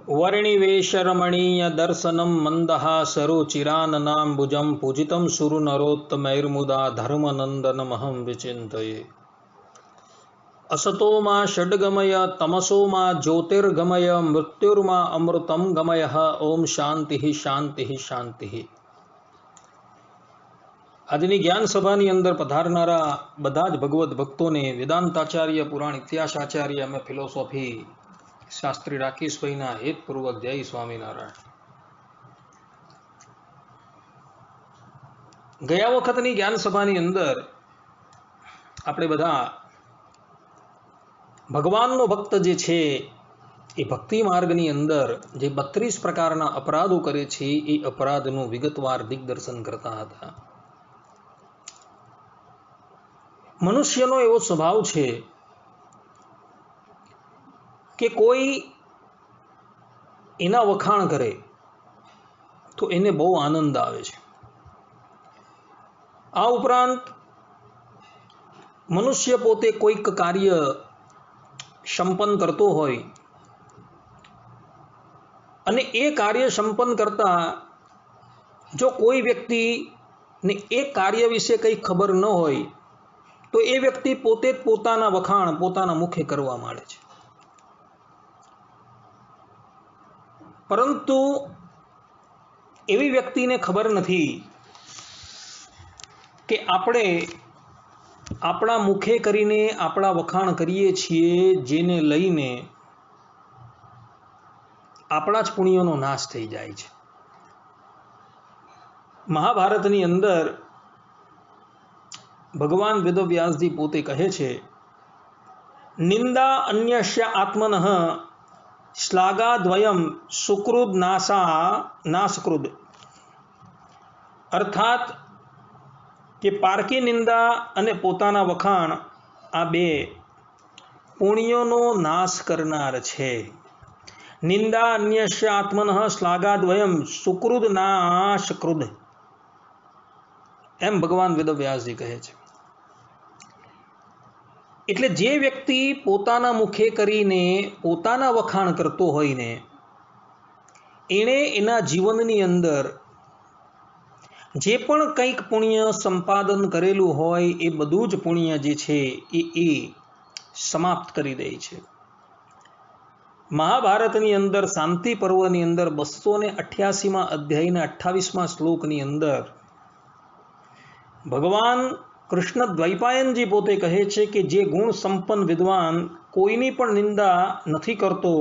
वर्णिवेशरमणीय दर्शनं मन्दहासरुचिराननाम्बुजं पूजितं सुरनरोत्तमैर्मुदा धर्मनन्दनमहं विचिन्तये। असतो मा षड्गमय तमसो मा ज्योतिर्गमय मृत्युर्मा अमृतं गमयः। ओम शांति शांति शांति। આજની જ્ઞાન સભાની અંદર પધારનારા બધા જ ભગવત ભક્તોને વેદાંતાચાર્ય પુરાણ ઇતિહાસાચાર્ય અમે ફિલોસોફી શાસ્ત્રી રાકેશભાઈના હેતપૂર્વક જય સ્વામિનારાયણ। ગયા વખતની જ્ઞાન સભાની અંદર આપણે બધા ભગવાનનો ભક્ત જે છે એ ભક્તિ માર્ગની અંદર જે 32 પ્રકારના અપરાધો કરે છે એ અપરાધનું વિગતવાર દિગ્દર્શન કરતા હતા। મનુષ્યનો એવો સ્વભાવ છે કે કોઈ એના વખાણ કરે તો એને બહુ આનંદ આવે છે। આ ઉપરાંત મનુષ્ય પોતે કોઈક કાર્ય સંપન્ન કરતો હોય અને એ કાર્ય સંપન્ન કરતા જો કોઈ વ્યક્તિને એ કાર્ય વિશે કંઈ ખબર ન હોય તો એ વ્યક્તિ પોતે જ પોતાના વખાણ પોતાના મુખે કરવા માંડે છે। પરંતુ એવી વ્યક્તિને ખબર નથી કે આપણે આપણા મુખે કરીને આપણા વખાણ કરીએ છીએ જેને લઈને આપણા જ પુણ્યોનો નાશ થઈ જાય છે। મહાભારતની અંદર ભગવાન વેદવ્યાસજી પોતે કહે છે, નિંદા અન્યસ્ય આત્મનઃ શ્લાઘાદ્વયમ સુકૃદ નાશકૃદ। અર્થાત કે પારકી નિંદા અને પોતાના વખાણ આ બે પુણ્યોનો નાશ કરનાર છે। નિંદા અન્યસ્ય આત્મનઃ શ્લાઘાદ્વયમ સુકૃદ નાશકૃદ, એમ ભગવાન વેદવ્યાસજી કહે છે। એટલે જે વ્યક્તિ પોતાના મુખે કરીને પોતાના વખાણ કરતો હોય ને એણે એના જીવનની અંદર જે પણ કંઈક પુણ્ય સંપાદન કરેલું હોય એ બધું જ પુણ્ય જે છે એ સમાપ્ત કરી દે છે। મહાભારતની અંદર શાંતિ પર્વની અંદર 288મા અધ્યાયના 28મા શ્લોકની અંદર ભગવાન કૃષ્ણ દ્વૈપાયનજી પોતે કહે છે કે જે ગુણ સંપન્ન વિદ્વાન કોઈની પણ નિંદા નથી કરતો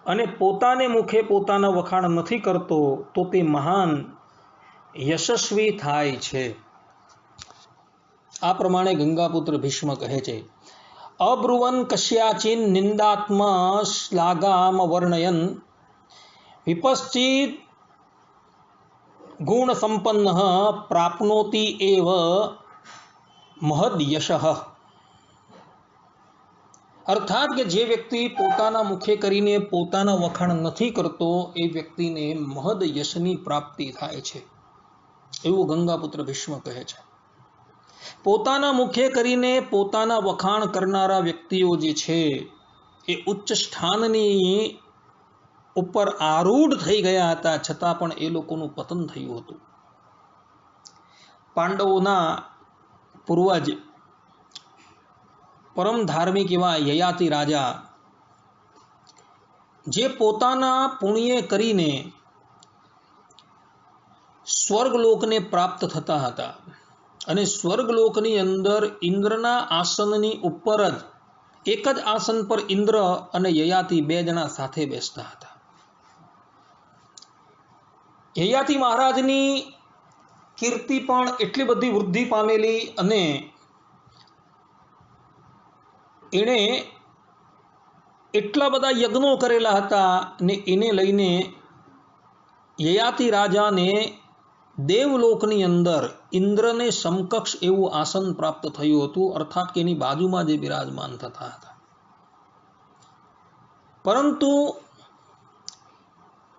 અને પોતાને મુખે પોતાના વખાણ નથી કરતો તો તે મહાન યશસ્વી થાય છે। આ પ્રમાણે ગંગાપુત્ર ભીષ્મ કહે છે, અબ્રુવન કશ્યાચિન નિંદાત્મા શ્લાઘામ વર્ણયન વિપશ્ચિત ગુણ સંપન્ન પ્રાપ્નોતિ એવ મહદ યશઃ। અર્થાત કે જે વ્યક્તિ પોતાના મુખે કરીને પોતાના વખાણ નથી કરતો એ વ્યક્તિને મહદ યશની પ્રાપ્તિ થાય છે, એવું ગંગાપુત્ર ભીષ્મ કહે છે। પોતાના મુખે કરીને પોતાના વખાણ કરનારા વ્યક્તિઓ જે છે એ ઉચ્ચ સ્થાનની ઉપર આરૂઢ થઈ ગયા હતા છતાં પણ એ લોકોનું પતન થયું હતું। પાંડવોના પૂર્વજ પરમ ધાર્મિક એવા યયાતિ રાજા જે પોતાના પુણ્ય કરીને સ્વર્ગલોકને પ્રાપ્ત થતા હતા અને સ્વર્ગલોકની અંદર ઇન્દ્રના આસનની ઉપર જ એક જ આસન પર ઇન્દ્ર અને યયાતિ બે જણા સાથે બેસતા હતા। યયાતિ મહારાજની કીર્તિ પણ એટલી બધી વૃદ્ધિ પામેલી અને એણે એટલા બધા યજ્ઞો કરેલા હતા ને એને લઈને યયાતિ રાજાને દેવલોકની અંદર ઇન્દ્રને સમકક્ષ એવું આસન પ્રાપ્ત થયું હતું, અર્થાત કે એની બાજુમાં જે બિરાજમાન થતા હતા। પરંતુ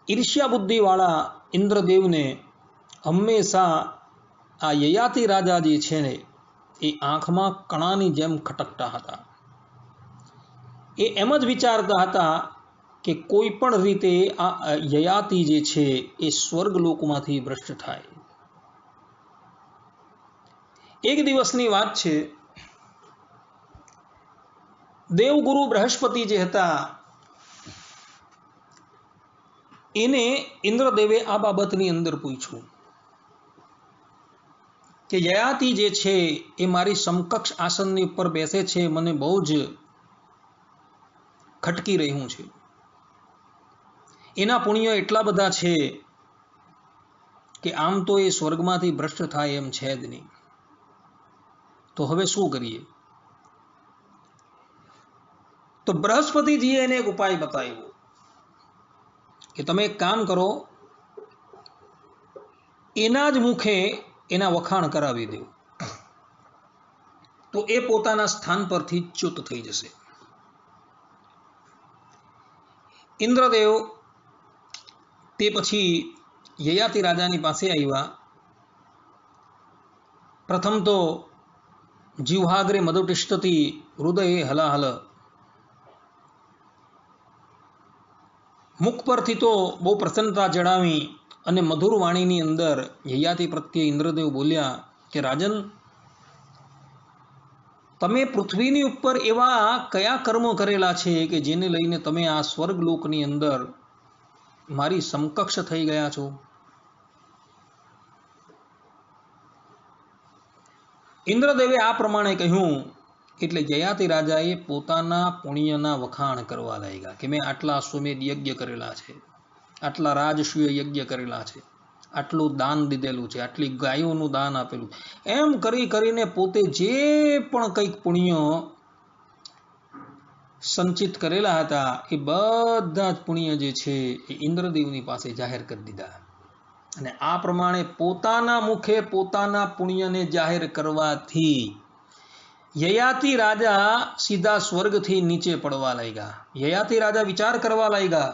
ઈર્ષ્યા બુદ્ધિવાળા ઇન્દ્રદેવને હંમેશા આ યયાતિ રાજા જે છે ને એ આંખમાં કણાની જેમ ખટકતા હતા। એ એમ જ વિચારતા હતા કે કોઈ પણ રીતે આ યયાતિ જે છે એ સ્વર્ગલોકમાંથી ભ્રષ્ટ થાય. એક દિવસની વાત છે, દેવગુરુ બૃહસ્પતિ જે હતા એને ઇન્દ્રદેવે આ બાબતની અંદર પૂછ્યું કે યયાતિ જે છે એ મારી સમકક્ષ આસનની ઉપર બેસે છે, મને બહુ જ ખટકી રહ્યું છે, એના પુણ્ય એટલા બધા છે કે આમ તો એ સ્વર્ગમાંથી ભ્રષ્ટ થાય એમ છે જ નહીં, તો હવે શું કરીએ? તો બૃહસ્પતિજીએ એને એક ઉપાય બતાવ્યો કે તમે એક કામ કરો, એના જ મુખે એના વખાણ કરાવી દો, તો એ પોતાના સ્થાન પરથી ચ્યુત થઈ જશે. ઇન્દ્રદેવ તે પછી યયાતિ રાજાની પાસે આવ્યા. પ્રથમ તો જીવ્હાગ્રે મધુટિષ્ઠતિ હૃદયે હલાહલ, મુખ પરથી તો બહુ પ્રસન્નતા જણાવી અને મધુર વાણીની અંદર યયાતિ પ્રત્યે ઇન્દ્રદેવ બોલ્યા કે રાજન, તમે પૃથ્વીની ઉપર એવા કયા કર્મો કરેલા છે કે જેને લઈને તમે આ સ્વર્ગલોકની અંદર મારી સમકક્ષ થઈ ગયા છો? ઇન્દ્રદેવે આ પ્રમાણે કહ્યું એટલે યયાતિ રાજાએ પોતાના પુણ્યના વખાણ કરવા લાગ્યા કે મેં આટલા અશ્વમેધ યજ્ઞ કરેલા છે, આટલા રાજસૂય યજ્ઞ કરેલા છે, આટલું દાન દીધેલું છે, આટલી ગાયોનું દાન આપેલું, એમ કરી કરીને પોતે જે પણ કંઈક પુણ્ય સંચિત કરેલા હતા એ બધા જ પુણ્ય જે છે એ ઇન્દ્રદેવની પાસે જાહેર કરી દીધા. અને આ પ્રમાણે પોતાના મુખે પોતાના પુણ્યને જાહેર કરવાથી યયાતિ રાજા સીધા સ્વર્ગથી નીચે પડવા લાગ્યા. યયાતિ રાજા વિચાર કરવા લાગ્યા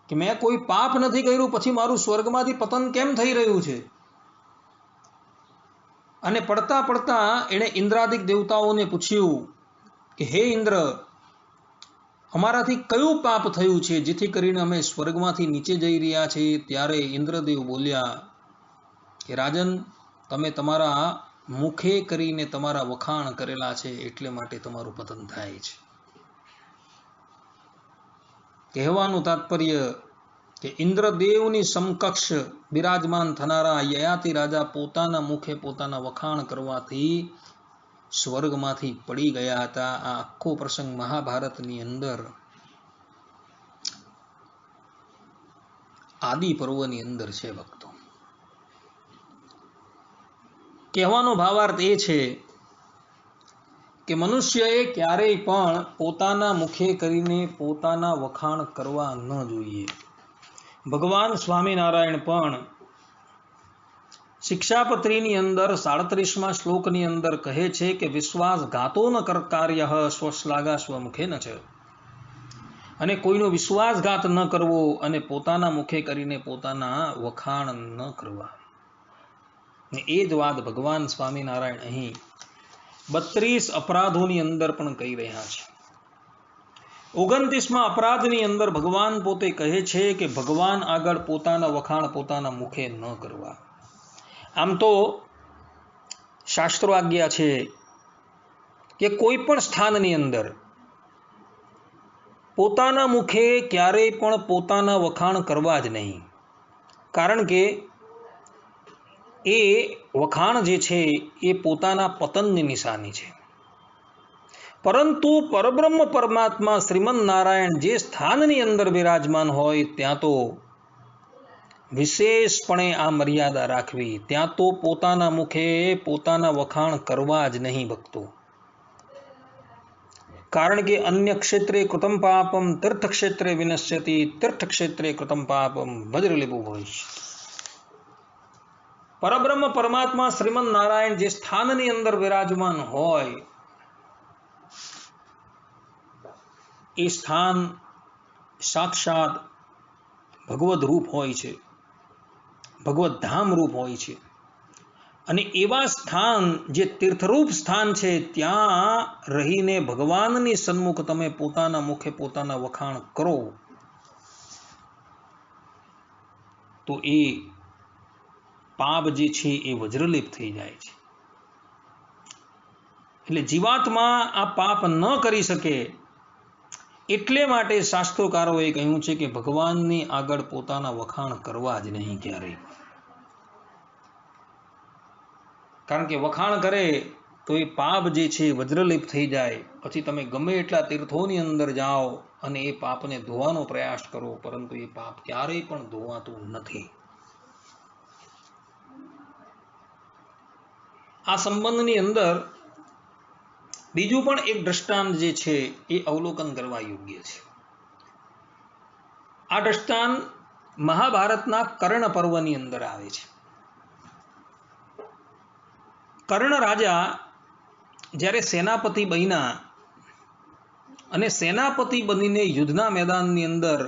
કે મેં કોઈ પાપ નથી કર્યું, પછી મારું સ્વર્ગમાંથી પતન કેમ થઈ રહ્યું છે? અને પડતા પડતા એણે ઇન્દ્રાદિક દેવતાઓને પૂછ્યું કે હે ઇન્દ્ર, અમારાથી કયું પાપ થયું છે જેથી કરીને અમે સ્વર્ગમાંથી નીચે જઈ રહ્યા છીએ? ત્યારે ઇન્દ્રદેવ બોલ્યા કે રાજન, તમે તમારા મુખે કરીને તમારા વખાણ કરેલા છે એટલે માટે તમારું પતન થાય છે. કહેવાનું તાત્પર્ય કે ઇન્દ્રદેવની સમકક્ષ બિરાજમાન થનારા યયાતિ રાજા પોતાના મુખે પોતાના વખાણ કરવાથી સ્વર્ગમાંથી પડી ગયા હતા. આ આખો પ્રસંગ મહાભારતની અંદર આદિ પર્વની અંદર છે ભક્તો. કહેવાનો ભાવાર્થ એ છે કે મનુષ્યએ ક્યારેય પણ પોતાના મુખે કરીને પોતાના વખાણ કરવા ન જોઈએ. ભગવાન સ્વામિનારાયણ પણ શિક્ષાપત્રીની અંદર 37મા શ્લોકની અંદર કહે છે કે વિશ્વાસઘાતો ન કર કાર્ય સ્વશ્લાઘા સ્વમુખે ન છે, અને કોઈનો વિશ્વાસઘાત ન કરવો અને પોતાના મુખે કરીને પોતાના વખાણ ન કરવા. એ જ વાત ભગવાન સ્વામિનારાયણ અહીં 32 અપરાધોની અંદર પણ કહી રહ્યા છે. 29મા અપરાધની અંદર ભગવાન પોતે કહે છે કે ભગવાન આગળ પોતાના વખાણ પોતાના મુખે ન કરવા. આમ તો શાસ્ત્રો આજ્ઞા છે કે કોઈ પણ સ્થાનની અંદર પોતાના મુખે ક્યારેય પણ પોતાના વખાણ કરવા જ નહીં, કારણ કે એ વખાણ જે છે એ પોતાના પતનની નિશાની છે. પરંતુ પરબ્રહ્મ પરમાત્મા શ્રીમન નારાયણ જે સ્થાનની અંદર બિરાજમાન હોય ત્યાં તો વિશેષપણે આ મર્યાદા રાખવી, ત્યાં તો પોતાના મુખે પોતાના વખાણ કરવા જ નહીં ભક્તો. કારણ કે અન્ય ક્ષેત્રે કૃતમ પાપમ તીર્થક્ષેત્રે વિનશ્યતિ, તીર્થક્ષેત્રે કૃતમ પાપમ વજ્રલિપુ ભવિષ્યતિ. પરબ્રહ્મ પરમાત્મા શ્રીમન નારાયણ જે સ્થાનની અંદર વિરાજમાન હોય એ સ્થાન સાક્ષાત ભગવદ રૂપ હોય છે, ભગવદ ધામ રૂપ હોય છે. અને એવા સ્થાન જે તીર્થરૂપ સ્થાન છે ત્યાં રહીને ભગવાનની સન્મુખ તમે પોતાના મુખે પોતાના વખાણ કરો તો એ પાપ જે છે એ વજ્રલેપ થઈ જાય છે. એટલે જીવાત્મા આ પાપ ન કરી શકે એટલે માટે શાસ્ત્રોકારોએ કહ્યું છે કે ભગવાનની આગળ પોતાના વખાણ કરવા જ નહીં ક્યારેય. કારણ કે વખાણ કરે તો એ પાપ જે છે વજ્રલેપ થઈ જાય. પછી તમે ગમે એટલા તીર્થોની અંદર જાઓ અને એ પાપને ધોવાનો પ્રયાસ કરો, પરંતુ એ પાપ ક્યારેય પણ ધોવાતું નથી. આ સંબંધની અંદર બીજું પણ એક દ્રષ્ટાંત જે છે એ અવલોકન કરવા યોગ્ય છે. આ દ્રષ્ટાંત મહાભારતના કર્ણ પર્વની અંદર આવે છે. કર્ણ રાજા જ્યારે સેનાપતિ બન્યા અને સેનાપતિ બનીને યુદ્ધના મેદાનની અંદર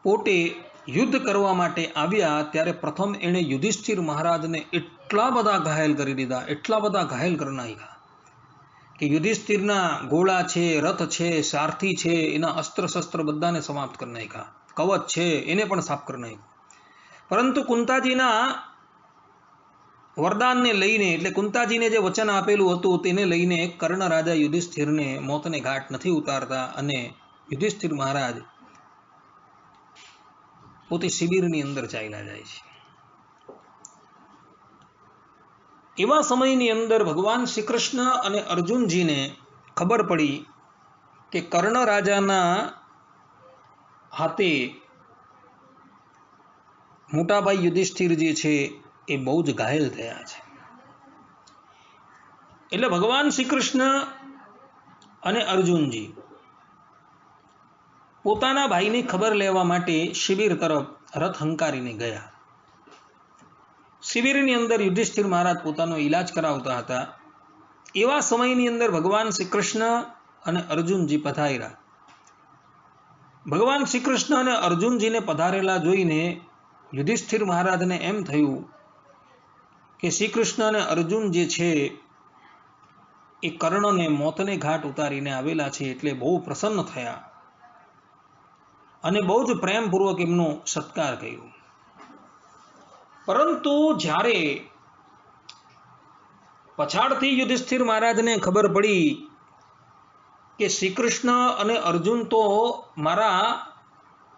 પોતે યુદ્ધ કરવા માટે આવ્યા ત્યારે પ્રથમ એણે યુધિષ્ઠિર મહારાજને એટલા બધા ઘાયલ કરી દીધા, એટલા બધા ઘાયલ કરી નાખ્યા કે યુધિષ્ઠિરના ઘોડા છે, રથ છે, સારથી છે, એના અસ્ત્ર શસ્ત્ર બધાને સમાપ્ત કરી નાખ્યા, કવચ છે એને પણ સાફ કરી નાખ્યું. પરંતુ કુંતાજીના વરદાનને લઈને, એટલે કુંતાજીને જે વચન આપેલું હતું તેને લઈને કર્ણ રાજા યુધિષ્ઠિરને મોતને ઘાટ નથી ઉતારતા અને યુધિષ્ઠિર મહારાજ પોતે શિબિરની અંદર ચાલ્યા જાય છે. એવા સમયની અંદર ભગવાન શ્રી કૃષ્ણ અને અર્જુનજીને ખબર પડી કે કર્ણ રાજાના હાથે મોટાભાઈ યુધિષ્ઠિર જે છે એ બહુ જ ઘાયલ થયા છે. એટલે ભગવાન શ્રી કૃષ્ણ અને અર્જુનજી પોતાના ભાઈની ખબર લેવા માટે શિબિર તરફ રથ હંકારીને ગયા. શિબિરની અંદર યુધિષ્ઠિર મહારાજ પોતાનો ઈલાજ કરાવતા હતા. એવા સમયની અંદર ભગવાન શ્રી કૃષ્ણ અને અર્જુનજી પધાર્યા. ભગવાન શ્રી કૃષ્ણ અને અર્જુનજીને પધારેલા જોઈને યુધિષ્ઠિર મહારાજને એમ થયું કે શ્રી કૃષ્ણ અને અર્જુન જે છે એ કર્ણને મોતને ઘાટ ઉતારીને આવેલા છે, એટલે બહુ પ્રસન્ન થયા અને બહુ જ પ્રેમપૂર્વક એમનો સત્કાર કર્યો. પરંતુ જ્યારે પછાડથી યુધિષ્ઠિર મહારાજને ખબર પડી કે શ્રી કૃષ્ણ અને અર્જુન તો મારા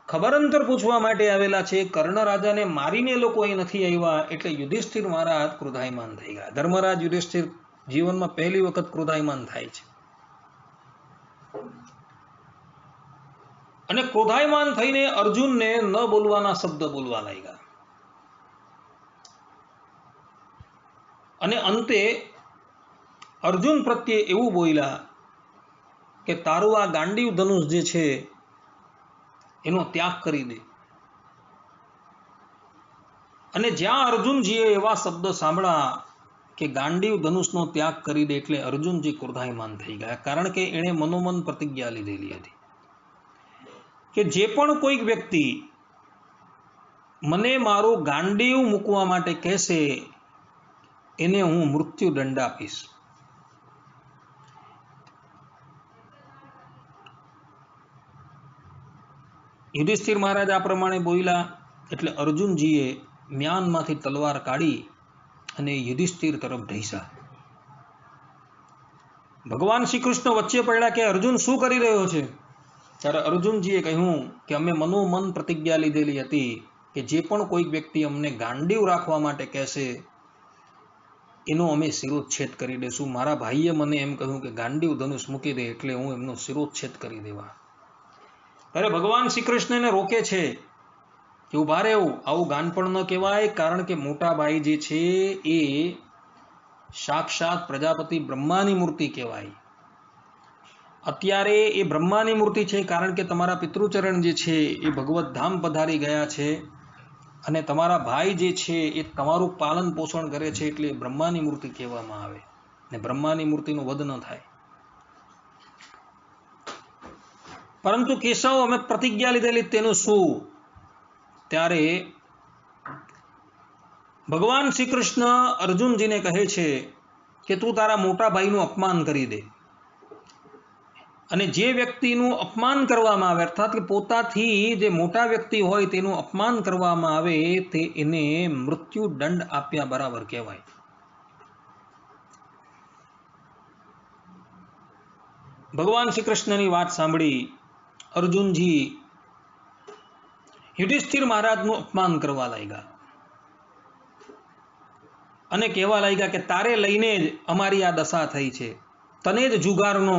ખબર અંતર પૂછવા માટે આવેલા છે, કર્ણ રાજાને મારીને લોકો અહીં નથી આવ્યા, એટલે યુધિષ્ઠિર મહારાજ ક્રોધાયમાન થઈ ગયા. ધર્મરાજ યુધિષ્ઠિર જીવનમાં પહેલી વખત ક્રોધાયમાન થાય છે અને ક્રોધાયમાન થઈને અર્જુનને ન બોલવાના શબ્દ બોલવા લાગ્યા. અને અંતે અર્જુન પ્રત્યે એવું બોલ્યા કે તારું આ ગાંડીવ ધનુષ જે છે એનો ત્યાગ કરી દે. અને જ્યાં અર્જુનજીએ એવા શબ્દ સાંભળ્યા કે ગાંડીવ ધનુષનો ત્યાગ કરી દે, એટલે અર્જુનજી ક્રોધાયમાન થઈ ગયા. કારણ કે એણે મનોમન પ્રતિજ્ઞા લીધેલી હતી કે જે પણ કોઈક વ્યક્તિ મને મારું ગાંડીવ મૂકવા માટે કહેશે એને હું મૃત્યુદંડ આપીશ. યુધિષ્ઠિર મહારાજ આ પ્રમાણે બોલ્યા એટલે અર્જુનજીએ મ્યાનમાંથી તલવાર કાઢી અને યુધિષ્ઠિર તરફ ઢૈસા. ભગવાન શ્રી કૃષ્ણ વચ્ચે પડ્યા કે અર્જુન શું કરી રહ્યો છે? ત્યારે અર્જુનજીએ કહ્યું કે અમે મનોમન પ્રતિજ્ઞા લીધેલી હતી કે જે પણ કોઈક વ્યક્તિ અમને ગાંડીવ રાખવા માટે કહેશે એનો અમે શિરોચ્છેદ કરી દઈશું. મારા ભાઈએ મને એમ કહ્યું કે ગાંડીવ ધનુષ મૂકી દે, એટલે હું એમનો શિરોચ્છેદ કરી દેવા. ત્યારે ભગવાન શ્રી કૃષ્ણ એને રોકે છે કે ઉભા રહેવું, આવું ગાનપણ ન કહેવાય. કારણ કે મોટા ભાઈ જે છે એ સાક્ષાત પ્રજાપતિ બ્રહ્માની મૂર્તિ કહેવાય. અત્યારે એ બ્રહ્માની મૂર્તિ છે કારણ કે તમારા પિતૃચરણ જે છે એ ભગવત ધામ પધારી ગયા છે અને તમારા ભાઈ જે છે એ તમારું પાલન પોષણ કરે છે, એટલે બ્રહ્માની મૂર્તિ કહેવામાં આવે ને બ્રહ્માની મૂર્તિનો વધ ન થાય. પરંતુ કેશવ અમે પ્રતિજ્ઞા લીધેલી તેનું શું? ત્યારે ભગવાન શ્રી કૃષ્ણ અર્જુનજીને કહે છે કે તું તારા મોટા ભાઈનું અપમાન કરી દે, અને જે વ્યક્તિનું અપમાન કરવામાં આવે અર્થાત કે પોતાથી જે મોટા વ્યક્તિ હોય તેનું અપમાન કરવામાં આવે તે એને મૃત્યુ દંડ આપ્યા બરાબર કહેવાય. ભગવાન શ્રી કૃષ્ણની વાત સાંભળી અર્જુનજી યુધિષ્ઠિર મહારાજનું અપમાન કરવા લાગ્યા અને કહેવા લાગ્યા કે તારે લઈને જ અમારી આ દશા થઈ છે. તને જ જુગારનો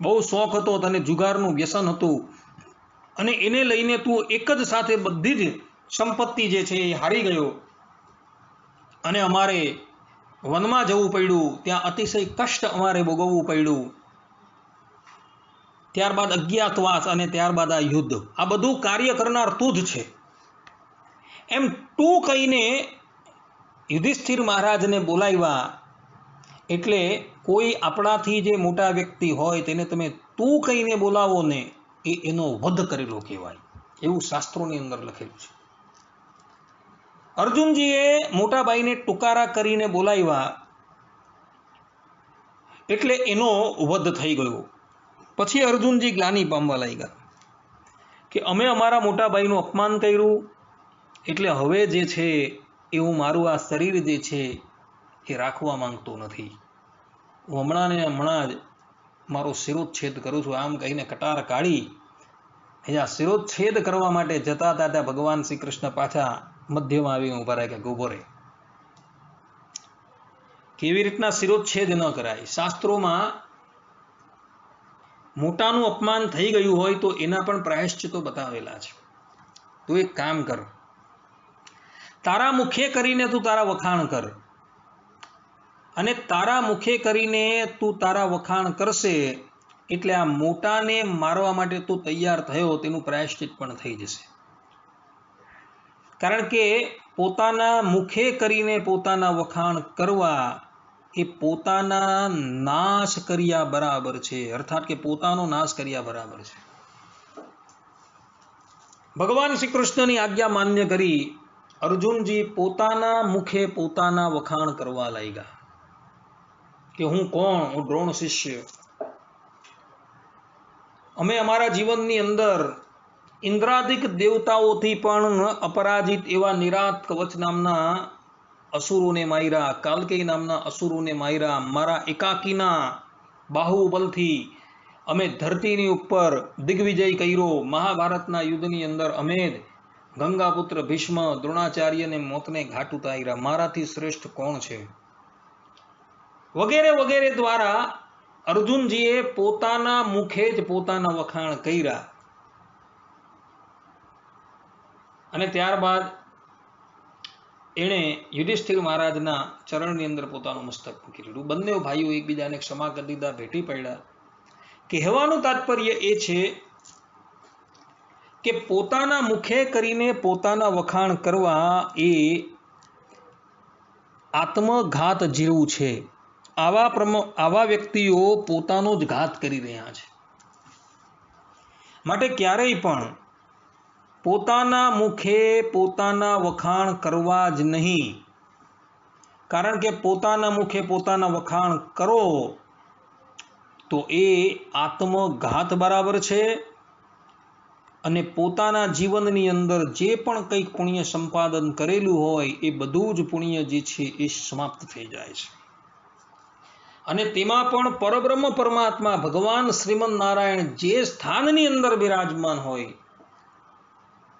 બહુ શોખ હતો, તને જુગારનું વ્યસન હતું, અને એને લઈને તું એક જ સાથે બધી જ સંપત્તિ જે છે એ હારી ગયો, અને અમારે વનમાં જવું પડ્યું, ત્યાં અતિશય કષ્ટ અમારે ભોગવવું પડ્યું, ત્યારબાદ અજ્ઞાતવાસ અને ત્યારબાદ આ યુદ્ધ, આ બધું કાર્ય કરનાર તું જ છે. એમ તું કહીને યુધિષ્ઠિર મહારાજને બોલાવ્યા. એટલે કોઈ આપણાથી જે મોટા વ્યક્તિ હોય તેને તમે તું કહીને બોલાવો ને એ એનો વધ કરેલો કહેવાય, એવું શાસ્ત્રોની અંદર લખેલું છે. અર્જુનજીએ મોટાભાઈને ટુકારા કરીને બોલાવ્યા એટલે એનો વધ થઈ ગયો. પછી અર્જુનજી ગ્લાનિ પામવા લાગ્યા કે અમે અમારા મોટા ભાઈનું અપમાન કર્યું, એટલે હવે જે છે એવું મારું આ શરીર જે છે એ રાખવા માંગતો નથી. હું હમણાં ને હમણાં જ મારો શિરોચ્છેદ કરું છું. આમ કહીને કટાર કાઢી અહીંયા શિરોચ્છેદ કરવા માટે જતા હતા ત્યાં ભગવાન શ્રી કૃષ્ણ પાછા મધ્યમાં આવીને ઉભા રહ્યા કે ઉભો રહે. કેવી રીતના શિરોચ્છેદ ન કરાય. શાસ્ત્રોમાં મોટાનું અપમાન થઈ ગયું હોય તો એના પણ પ્રાયશ્ચિતો બતાવેલા છે. તું એક કામ કર, તારા મુખે કરીને તું તારા વખાણ કર, અને તારા મુખે કરીને તું તારા વખાણ કરશે એટલે આ મોટાને મારવા માટે તું તૈયાર થયો તેનું પ્રાયશ્ચિત પણ થઈ જશે. કારણ કે પોતાના મુખે કરીને પોતાના વખાણ કરવા એ પોતાના નાશ કર્યા બરાબર છે, અર્થાત કે પોતાનો નાશ કર્યા બરાબર છે. ભગવાન શ્રી કૃષ્ણની આજ્ઞા માન્ય કરી અર્જુનજી પોતાના મુખે પોતાના વખાણ કરવા લાગ્યા કે હું કોણ, હું દ્રોણ શિષ્ય. અમે અમારા જીવનની અંદર ઇન્દ્રાદિક દેવતાઓથી પણ અપરાજિત એવા નિરાત કવચ નામના અસુરોને માર્યા, કાલકેય નામના અસુરોને માર્યા. મારા એકાકીના બાહુબલથી અમે ધરતીની ઉપર દિગ્વિજય કર્યો. મહાભારતના યુદ્ધની અંદર અમે ગંગાપુત્ર ભીષ્મ દ્રોણાચાર્યને મોતને ઘાટ ઉતાર્યા. મારાથી શ્રેષ્ઠ કોણ છે? વગેરે વગેરે દ્વારા અર્જુનજીએ પોતાના મુખે જ પોતાના વખાણ કર્યા. અને ત્યારબાદ એણે યુધિષ્ઠિર મહારાજના ચરણની અંદર પોતાનું મસ્તક મૂકી દીધું. બંને ભાઈઓ એકબીજાને ક્ષમા કરી દીધા, ભેટી પડ્યા. કહેવાનું તાત્પર્ય એ છે કે પોતાના મુખે કરીને પોતાના વખાણ કરવા એ આત્મઘાત જેવું છે. આવા વ્યક્તિઓ પોતાનો જ ઘાત કરી રહ્યા છે. માટે ક્યારેય પણ પોતાના મુખે પોતાના વખાણ કરવા જ નહીં. કારણ કે પોતાના મુખે પોતાના વખાણ કરો તો એ આત્મઘાત બરાબર છે, અને પોતાના જીવનની અંદર જે પણ કંઈક પુણ્ય સંપાદન કરેલું હોય એ બધું જ પુણ્ય જે છે એ સમાપ્ત થઈ જાય છે. અને તેમાં પણ પરબ્રહ્મ પરમાત્મા ભગવાન શ્રીમદ નારાયણ જે સ્થાનની અંદર બિરાજમાન હોય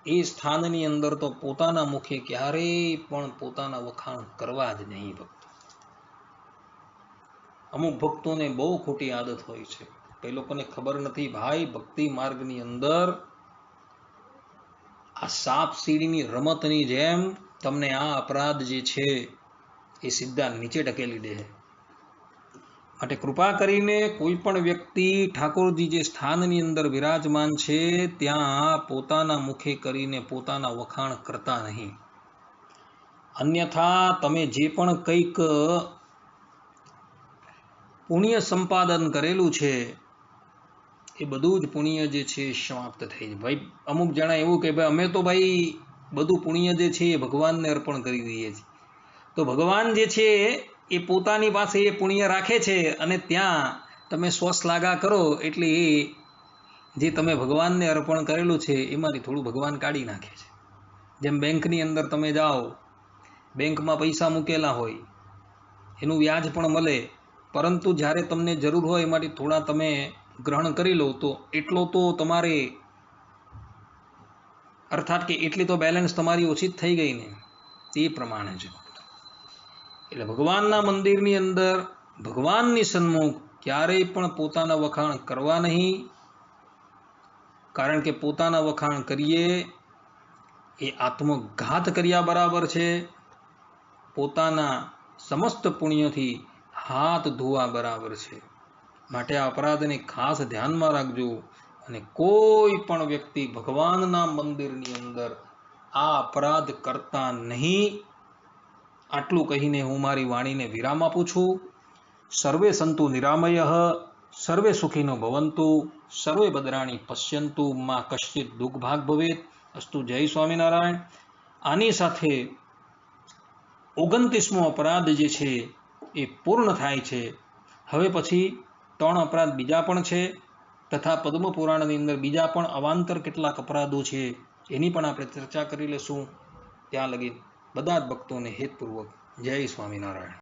એ સ્થાનની અંદર તો પોતાના મુખે ક્યારેય પણ પોતાના વખાણ કરવા જ નહીં. ભક્તો, અમુક ભક્તોને બહુ ખોટી આદત હોય છે. એ લોકોને ખબર નથી ભાઈ, ભક્તિ માર્ગની અંદર આ સાપ સીડીની રમતની જેમ તમને આ અપરાધ જે છે એ સીધા નીચે ઢકેલી દે. માટે કૃપા કરીને કોઈ પણ વ્યક્તિ ઠાકોરજી જે સ્થાનની અંદર વિરાજમાન છે ત્યાં પોતાના મુખે કરીને પોતાના વખાણ કરતા નહીં. અન્યથા તમે જે પણ કંઈક પુણ્ય સંપાદન કરેલું છે એ બધું જ પુણ્ય જે છે સમાપ્ત થઈ જાય. ભાઈ અમુક જણા એવું કે ભાઈ અમે તો ભાઈ બધું પુણ્ય જે છે એ ભગવાનને અર્પણ કરી દઈએ છીએ. તો ભગવાન જે છે એ પોતાની પાસે એ પુણ્ય રાખે છે અને ત્યાં તમે સ્વશ્લાઘા કરો એટલે એ જે તમે ભગવાનને અર્પણ કરેલું છે એમાંથી થોડું ભગવાન કાઢી નાખે છે. જેમ બેંકની અંદર તમે જાઓ, બેંકમાં પૈસા મૂકેલા હોય, એનું વ્યાજ પણ મળે, પરંતુ જ્યારે તમને જરૂર હોય એમાંથી થોડા તમે ગ્રહણ કરી લો તો એટલો તો તમારે, અર્થાત કે એટલી તો બેલેન્સ તમારી ઓછી જ થઈ ગઈ ને, તે પ્રમાણે છે. એટલે ભગવાનના મંદિરની અંદર ભગવાનની સન્મુખ ક્યારેય પણ પોતાના વખાણ કરવા નહીં, કારણ કે પોતાના વખાણ કરીએ એ આત્મઘાત કર્યા બરાબર છે, પોતાના સમસ્ત પુણ્યથી હાથ ધોવા બરાબર છે. માટે આ અપરાધને ખાસ ધ્યાનમાં રાખજો અને કોઈ પણ વ્યક્તિ ભગવાનના મંદિરની અંદર આ અપરાધ કરતા નહીં. આટલું કહીને હું મારી વાણીને વિરામ આપું છું. સર્વે સંતુ નિરામયઃ, સર્વે સુખીનો ભવંતુ, સર્વે ભદ્રાણી પશ્યંતુ, માં કશ્ચિત દુઃખભાગ ભવેત. અસ્તુ. જય સ્વામિનારાયણ. આની સાથે 29મો અપરાધ જે છે એ પૂર્ણ થાય છે. હવે પછી 3 અપરાધ બીજા પણ છે તથા પદ્મ પુરાણની અંદર બીજા પણ અવાંતર કેટલાક અપરાધો છે એની પણ આપણે ચર્ચા કરી લેશું. ત્યાં લગી બધા જ ભક્તોને હેતપૂર્વક જય સ્વામિનારાયણ.